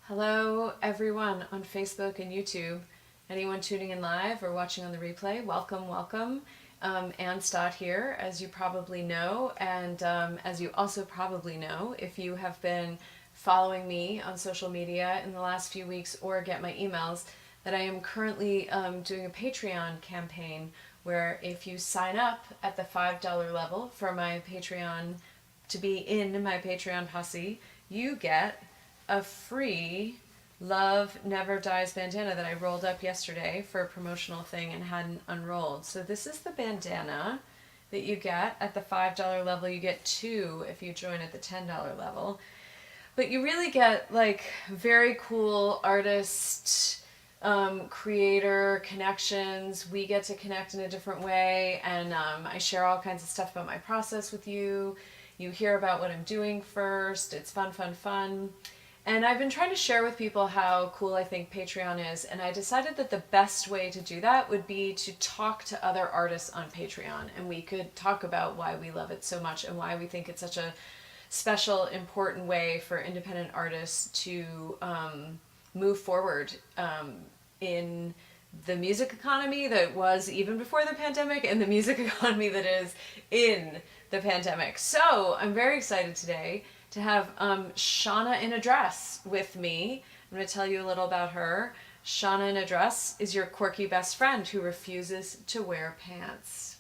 Hello, everyone on Facebook and YouTube. Anyone tuning in live or watching on the replay, welcome, welcome. Ann Stott here, as you probably know, and as you also probably know, if you have been following me on social media in the last few weeks or get my emails, that I am currently doing a Patreon campaign where if you sign up at the $5 level for my Patreon, to be in my Patreon posse, you get a free Love Never Dies bandana that I rolled up yesterday for a promotional thing and hadn't unrolled. So this is the bandana that you get at the $5 level. You get two if you join at the $10 level. But you really get like very cool artist, creator connections. We get to connect in a different way, and I share all kinds of stuff about my process with you. You hear about what I'm doing first. It's fun, fun, fun. And I've been trying to share with people how cool I think Patreon is, and I decided that the best way to do that would be to talk to other artists on Patreon, and we could talk about why we love it so much and why we think it's such a special, important way for independent artists to move forward in the music economy that was even before the pandemic and the music economy that is in the pandemic. So I'm very excited today to have Shauna in a Dress with me. I'm going to tell you a little about her. Shauna in a Dress is your quirky best friend who refuses to wear pants.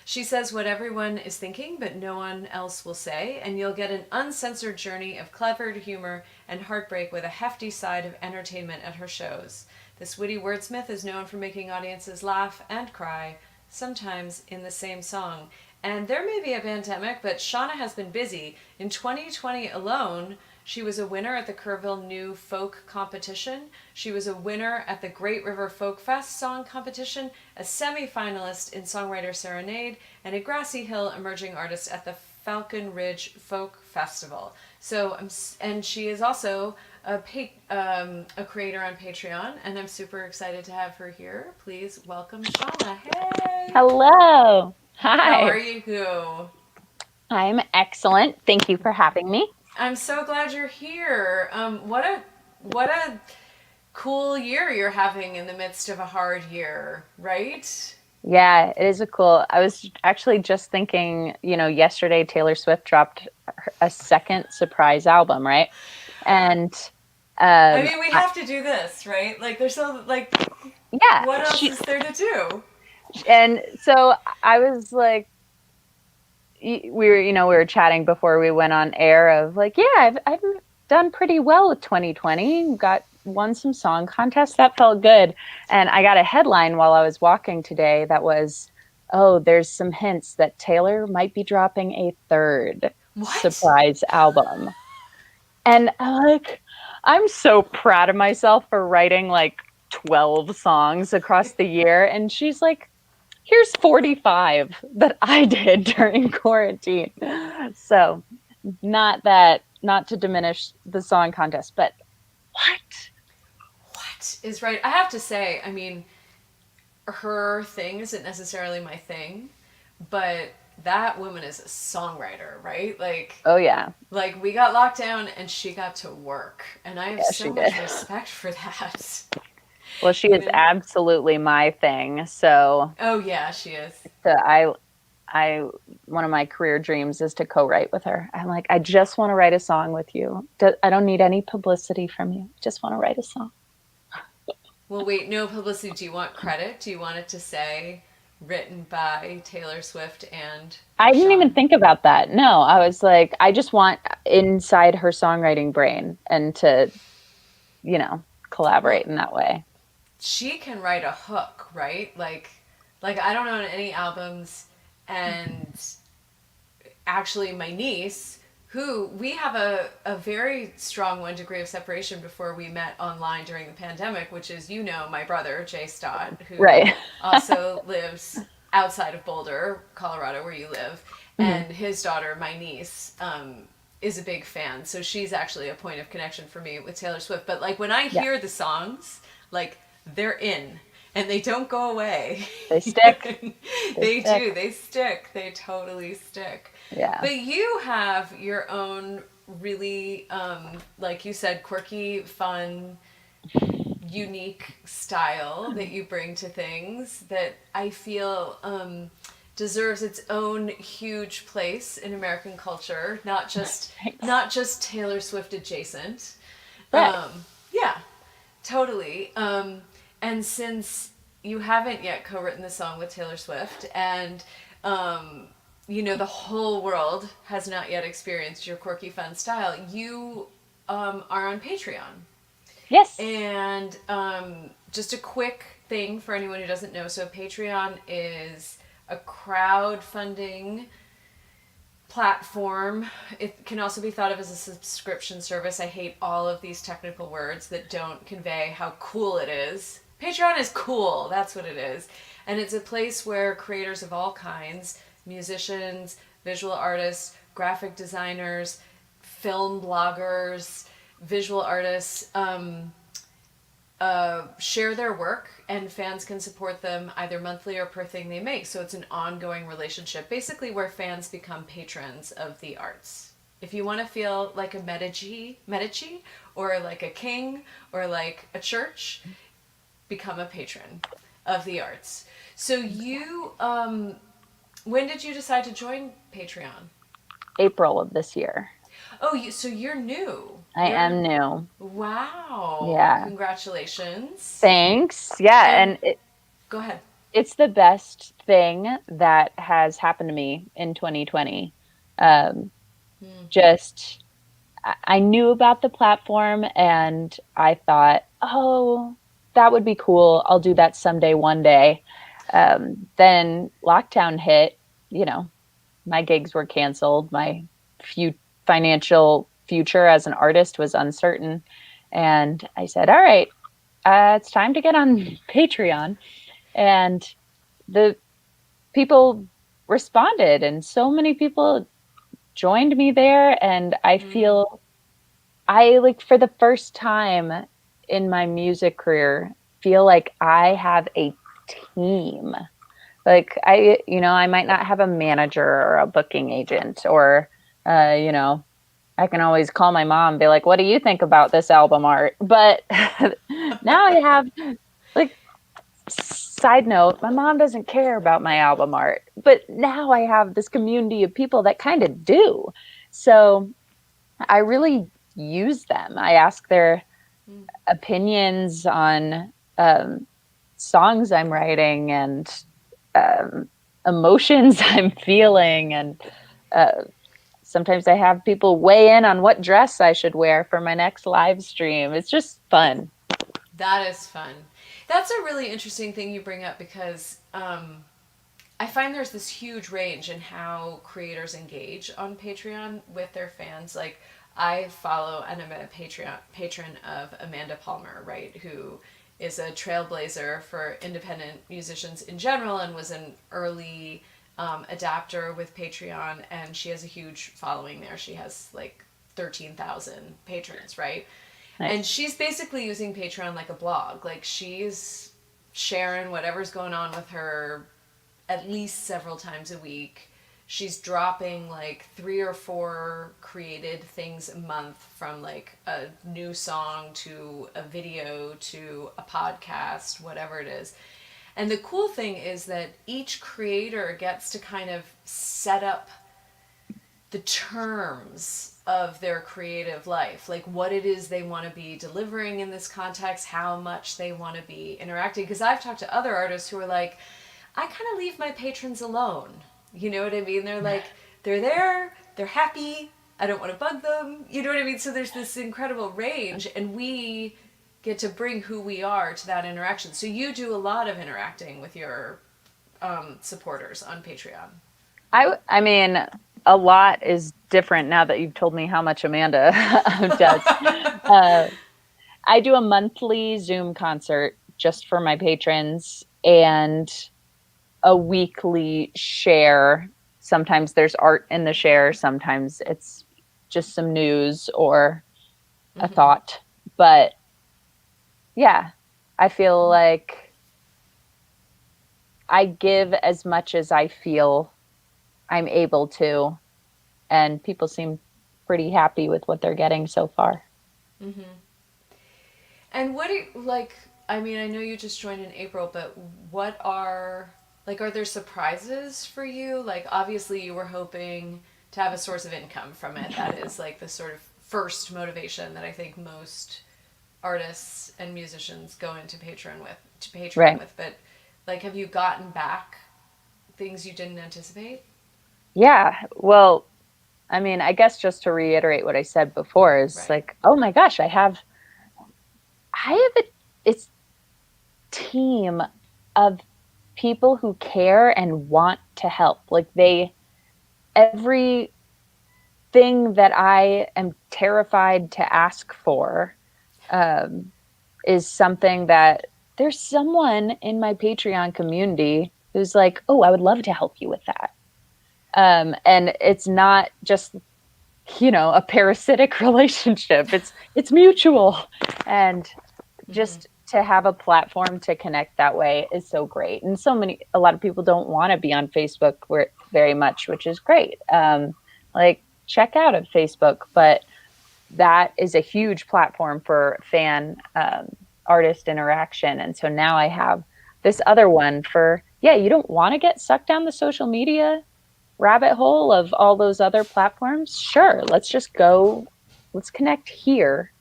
She says what everyone is thinking, but no one else will say, and you'll get an uncensored journey of clever humor and heartbreak with a hefty side of entertainment at her shows. This witty wordsmith is known for making audiences laugh and cry, sometimes in the same song. And there may be a pandemic, but Shauna has been busy. In 2020 alone, she was a winner at the Kerrville New Folk Competition. She was a winner at the Great River Folk Fest Song Competition, a semi-finalist in Songwriter Serenade, and a Grassy Hill Emerging Artist at the Falcon Ridge Folk Festival. And she is also a creator on Patreon, and I'm super excited to have her here. Please welcome Shauna. Hey! Hello. How are Hi. you? I'm excellent. Thank you for having me. I'm so glad you're here. What a cool year you're having in the midst of a hard year, right? Yeah, it is a cool. I was actually just thinking, yesterday Taylor Swift dropped a second surprise album, right? And I um mean, we I, have to do this, right? Like, there's so like, yeah, what else she is there to do? and so I was like we were chatting before we went on air of like, yeah, I've done pretty well with 2020. Got won some song contests. That felt good. And I got a headline while I was walking today that was, oh, there's some hints that Taylor might be dropping a third What? surprise album. And I'm so proud of myself for writing like 12 songs across the year. And she's like, here's 45 that I did during quarantine. So, not to diminish the song contest, but what? What is right? I have to say, I mean, her thing isn't necessarily my thing, but that woman is a songwriter, right? Oh, yeah. Like we got locked down and she got to work, and I have Yeah, she so did. much respect for that. Well, she is Even absolutely my thing. So, oh yeah, she is. so I, one of my career dreams is to co-write with her. I'm like, I just want to write a song with you. I don't need any publicity from you. Just want to write a song. Well, wait, no publicity. Do you want credit? Do you want it to say written by Taylor Swift and I didn't even Sean? think about that. No, I was like, I just want inside her songwriting brain and to, you know, collaborate Well, in that way. she can write a hook, right? Like I don't own any albums, and actually my niece, who we have a very strong 1 degree of separation before we met online during the pandemic, which is, my brother, Jay Stott, who Right. also lives outside of Boulder, Colorado, where you live. Mhm. And his daughter, my niece, is a big fan. So she's actually a point of connection for me with Taylor Swift. But like when I Yeah, hear the songs, like they're in and they don't go away. they stick. They They stick. do. They stick. They totally stick. Yeah. But you have your own really, like you said, quirky, fun, unique style that you bring to things that I feel deserves its own huge place in American culture, Thanks. not just Taylor Swift adjacent. Right. Yeah, totally. And since you haven't yet co-written the song with Taylor Swift, and the whole world has not yet experienced your quirky, fun style, you are on Patreon. Yes. And just a quick thing for anyone who doesn't know, so Patreon is a crowdfunding platform. It can also be thought of as a subscription service. I hate all of these technical words that don't convey how cool it is. Patreon is cool, that's what it is. And it's a place where creators of all kinds, musicians, visual artists, graphic designers, film bloggers, visual artists, share their work, and fans can support them either monthly or per thing they make. So it's an ongoing relationship, basically where fans become patrons of the arts. If you want to feel like a Medici, or like a king, or like a church, become a patron of the arts. So when did you decide to join Patreon? April of this year. Oh, so you're new. I am new. Wow. Yeah. Congratulations. Thanks. Yeah, And and go ahead. it's the best thing that has happened to me in 2020. Um, just I knew about the platform and I thought, oh, that would be cool. I'll do that someday, one day. Then lockdown hit, you know, my gigs were canceled. My financial future as an artist was uncertain. And I said, all right, it's time to get on Patreon. And the people responded, and so many people joined me there. And I feel I like for the first time in my music career, feel like I have a team. Like I might not have a manager or a booking agent or, I can always call my mom and be like, what do you think about this album art? But now I have, like, side note, my mom doesn't care about my album art, but now I have this community of people that kind of do. So I really use them. I ask their opinions on songs I'm writing and emotions I'm feeling. And sometimes I have people weigh in on what dress I should wear for my next live stream. It's just fun. That is fun. That's a really interesting thing you bring up because I find there's this huge range in how creators engage on Patreon with their fans. Like, I follow and I'm a patron of Amanda Palmer, right, who is a trailblazer for independent musicians in general and was an early adapter with Patreon, and she has a huge following there. She has like 13,000 patrons, right? Nice. And she's basically using Patreon like a blog. Like, she's sharing whatever's going on with her at least several times a week. She's dropping like 3 or 4 created things a month, from like a new song to a video to a podcast, whatever it is. And the cool thing is that each creator gets to kind of set up the terms of their creative life, like what it is they want to be delivering in this context, how much they want to be interacting. Because I've talked to other artists who are like, I kind of leave my patrons alone. You know what I mean? They're like, they're there, they're happy, I don't want to bug them. You know what I mean? So there's this incredible range, and we get to bring who we are to that interaction. So you do a lot of interacting with your supporters on Patreon. I mean, a lot is different now that you've told me how much Amanda does. I do a monthly Zoom concert just for my patrons and a weekly share. Sometimes there's art in the share, sometimes it's just some news or a thought. But yeah, I feel like I give as much as I feel I'm able to, and people seem pretty happy with what they're getting so far. And what do you like? I mean, I know you just joined in April, but what are like? Are there surprises for you? Like, obviously, you were hoping to have a source of income from it. That is like the sort of first motivation that I think most artists and musicians go into Patreon Right. with. But like, have you gotten back things you didn't anticipate? Yeah. Well, I mean, I guess just to reiterate what I said before is Right. like, oh my gosh, I have a it's team of people who care and want to help. Like everything that I am terrified to ask for um, is something that there's someone in my Patreon community who's like, oh, I would love to help you with that. And it's not just a parasitic relationship. It's mutual, and just to have a platform to connect that way is so great. And a lot of people don't want to be on Facebook very much, which is great. Like check out at Facebook, but that is a huge platform for fan artist interaction. And so now I have this other one for, yeah, you don't want to get sucked down the social media rabbit hole of all those other platforms. Sure, let's connect here.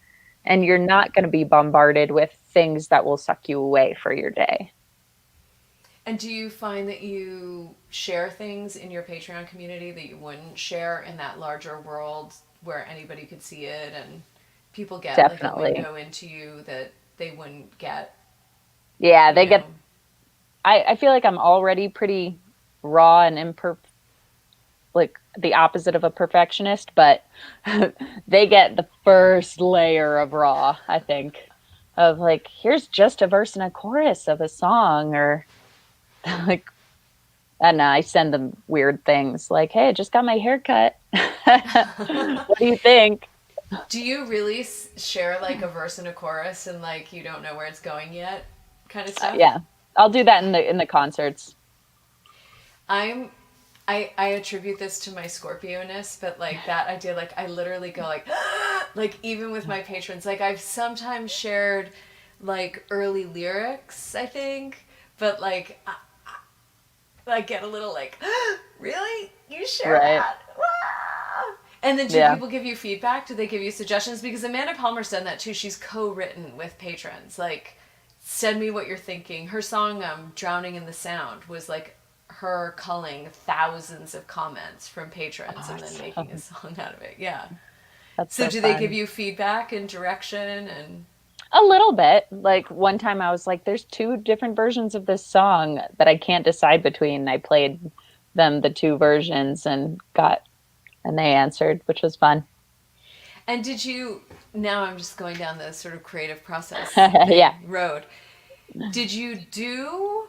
And you're not going to be bombarded with things that will suck you away for your day. And do you find that you share things in your Patreon community that you wouldn't share in that larger world where anybody could see it and people get like a Definitely. window into you that they wouldn't get, Yeah, you know? I feel like I'm already pretty raw and imperfect, like the opposite of a perfectionist, but they get the first layer of raw, I think, of like, here's just a verse and a chorus of a song, or like, and I send them weird things like, hey, I just got my hair cut. What do you think? Do you really share like a verse and a chorus and like you don't know where it's going yet kind of stuff? Yeah, I'll do that in the concerts. I'm I attribute this to my Scorpio-ness, but like that idea, like I literally go like even with my patrons, like I've sometimes shared like early lyrics, I think, but like I get a little like, really? You share Right. that? Wow. And then do Yeah. people give you feedback? Do they give you suggestions? Because Amanda Palmer's done that too. She's co-written with patrons. Like, send me what you're thinking. Her song "Drowning in the Sound" was like her culling thousands of comments from patrons and then making a Awesome. song out of it. Yeah. That's So so do they give fun. you feedback and direction and A little bit. Like one time I was like, there's two different versions of this song that I can't decide between. I played them the two versions and they answered, which was fun. did you now I'm just going down the sort of creative process Yeah. road. Did you do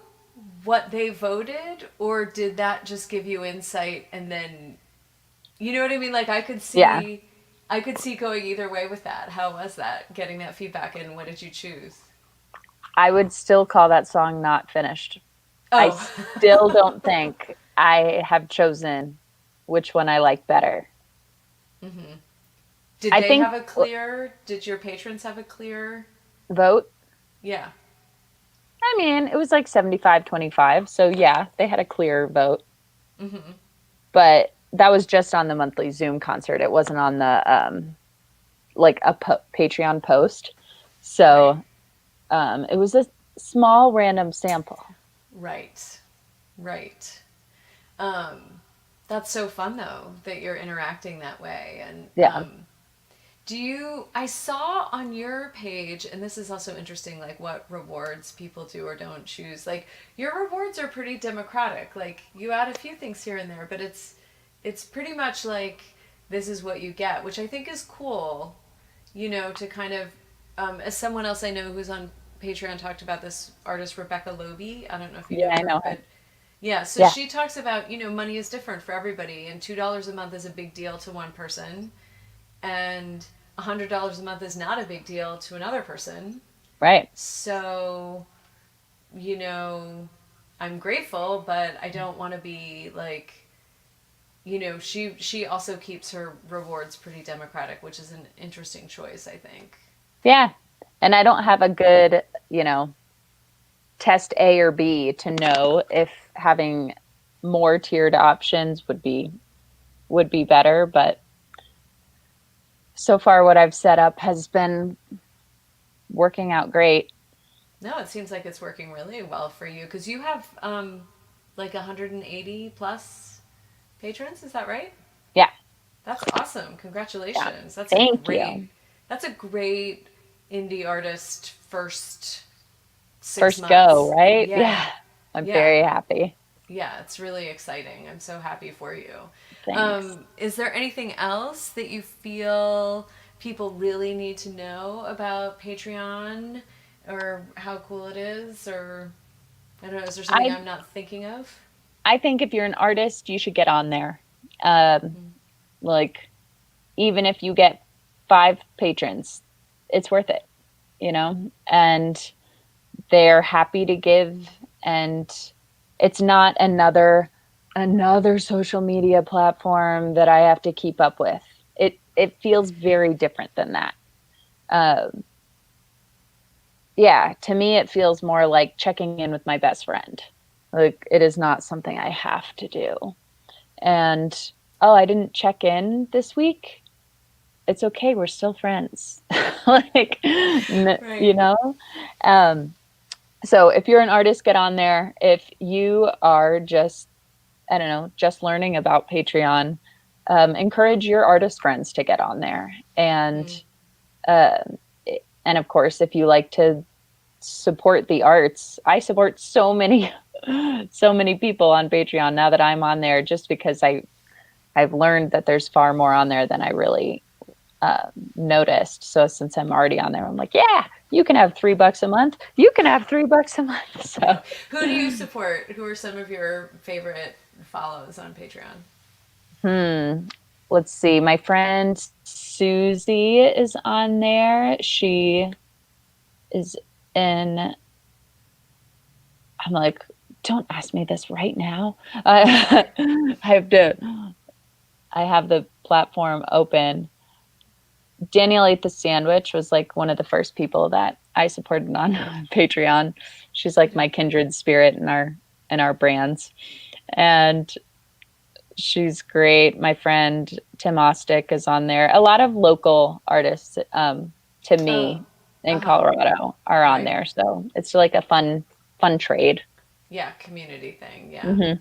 what they voted or did that just give you insight and then you know what I mean? Like Yeah. I could see going either way with that. How was that? Getting that feedback and what did you choose? I would still call that song not finished. I Oh. still don't think I have chosen which one I like better. Did I they think have a clear did your patrons have a clear vote, yeah. I mean, it was like 75-25. So yeah, they had a clear vote. But that was just on the monthly Zoom concert. It wasn't on the like a Patreon post. Right. So it was a small random sample. Right. Right. Um that's so fun though that you're interacting that way and Yeah. do you I saw on your page and this is also interesting like what rewards people do or don't choose. Like your rewards are pretty democratic. Like you add a few things here and there, but it's pretty much like this is what you get, which I think is cool, you know, to kind of as someone else I know who's on Patreon talked about this artist Rebecca Loby. I don't know if you Yeah, know I her, know her. but yeah, so Yeah. she talks about, you know, money is different for everybody and $2 a month is a big deal to one person and $100 a month is not a big deal to another person. Right. So, you know, I'm grateful, but I don't want to be like she also keeps her rewards pretty democratic, which is an interesting choice, I think. Yeah. And I don't have a good, you know, test A or B to know if having more tiered options would be better, but so far what I've set up has been working out great. No, it seems like it's working really well for you because you have like 180 plus patrons. Is that right? Yeah. That's awesome. Yeah. Congratulations. Thank you. That's a great indie artist first six First go, months. right? Yeah. Yeah. I'm Yeah. very happy. Yeah, it's really exciting. I'm so happy for you. Thanks. Is there anything else that you feel people really need to know about Patreon or how cool it is? Or, I don't know, is there something I I'm not thinking of? I think if you're an artist, you should get on there. Um, like even if you get 5 patrons, it's worth it, you know? And they're happy to give, and it's not another social media platform that I have to keep up with. It feels very different than that. Um, yeah, to me, it feels more like checking in with my best friend. Like it is not something I have to do. And oh, I didn't check in this week. It's okay. We're still friends. Like, you Right. know? Um, so if you're an artist, get on there. If you are just, I don't know, just learning about Patreon, encourage your artist friends to get on there. Mm. Uh, and of course, if you like to support the arts, I support so many, so many people on Patreon now that I'm on there, just because I've learned that there's far more on there than I really noticed. So since I'm already on there, I'm like, yeah, you can have $3 a month. You can have $3 a month. So, Who do you support? Who are some of your favorite follows on Patreon? hmm, let's see. My friend Susie is on there. She is in. I'm like, don't ask me this right now. I have to. I have the platform open. Danielle Ate the Sandwich was like one of the first people that I supported on Patreon. She's like Okay. my kindred spirit in our brands. And she's great. My friend Tim Ostick is on there. A lot of local artists to Oh, me uh in huh. Colorado are on Right. there. So it's like a fun trade. Yeah, community thing. Yeah. Hmm.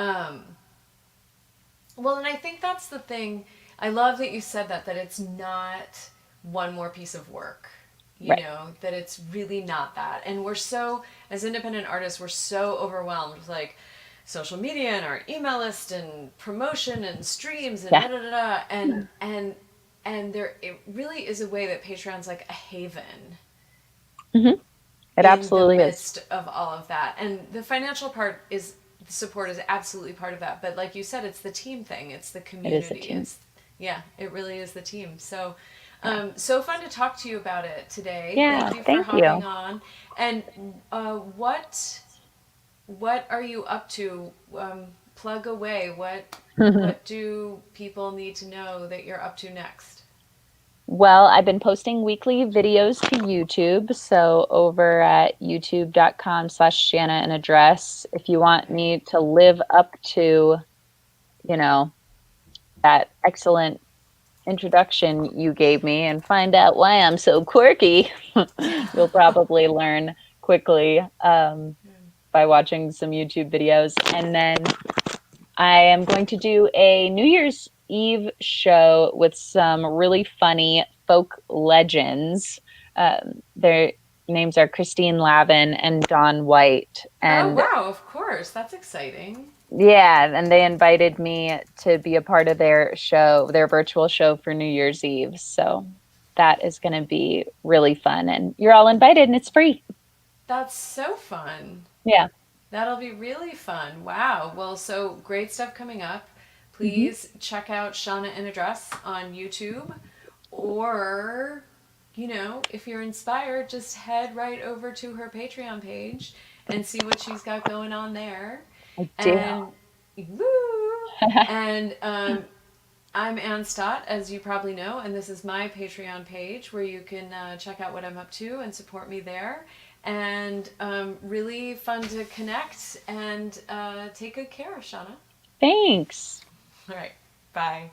Um, well, and I think that's the thing. I love that you said that it's not one more piece of work. Right. That it's really not that. And we're so, as independent artists, we're so overwhelmed with like social media and our email list and promotion and streams and Yeah. da da da da. And there, it really is a way that Patreon's like a haven Hmm. It in the absolutely is. midst of all of that. And the financial part is the support is absolutely part of that. But like you said, it's the team thing. It's the It is a community. team. It's yeah, it really is the team. So Yeah. so fun to talk to you about it today. Yeah. Thank you for Thank hopping you. on. And what are you up to? Plug away. What do people need to know that you're up to next? Well, I've been posting weekly videos to YouTube. So over at youtube.com/Shanna and address, if you want Okay. me to live up to, you know, that excellent introduction you gave me and find out why I'm so quirky, you'll probably learn quickly by watching some YouTube videos. And then I am going to do a New Year's Eve show with some really funny folk legends. Their names are Christine Lavin and Dawn White. Oh And wow! Of course, that's exciting. yeah, and they invited me to be a part of their show, their virtual show for New Year's Eve. So that is going to be really fun. And you're all invited, and it's free. That's so fun. Yeah. That'll be really fun. Wow. Well, so great stuff coming up. Hmm. Please check out Shauna in a Dress on YouTube. Or, if you're inspired, just head right over to her Patreon page and see what she's got going on there. I do. And woo! And I'm Ann Stott, as you probably know, and this is my Patreon page where you can check out what I'm up to and support me there. And really fun to connect, and take good care, Shauna. Thanks. All right. Bye.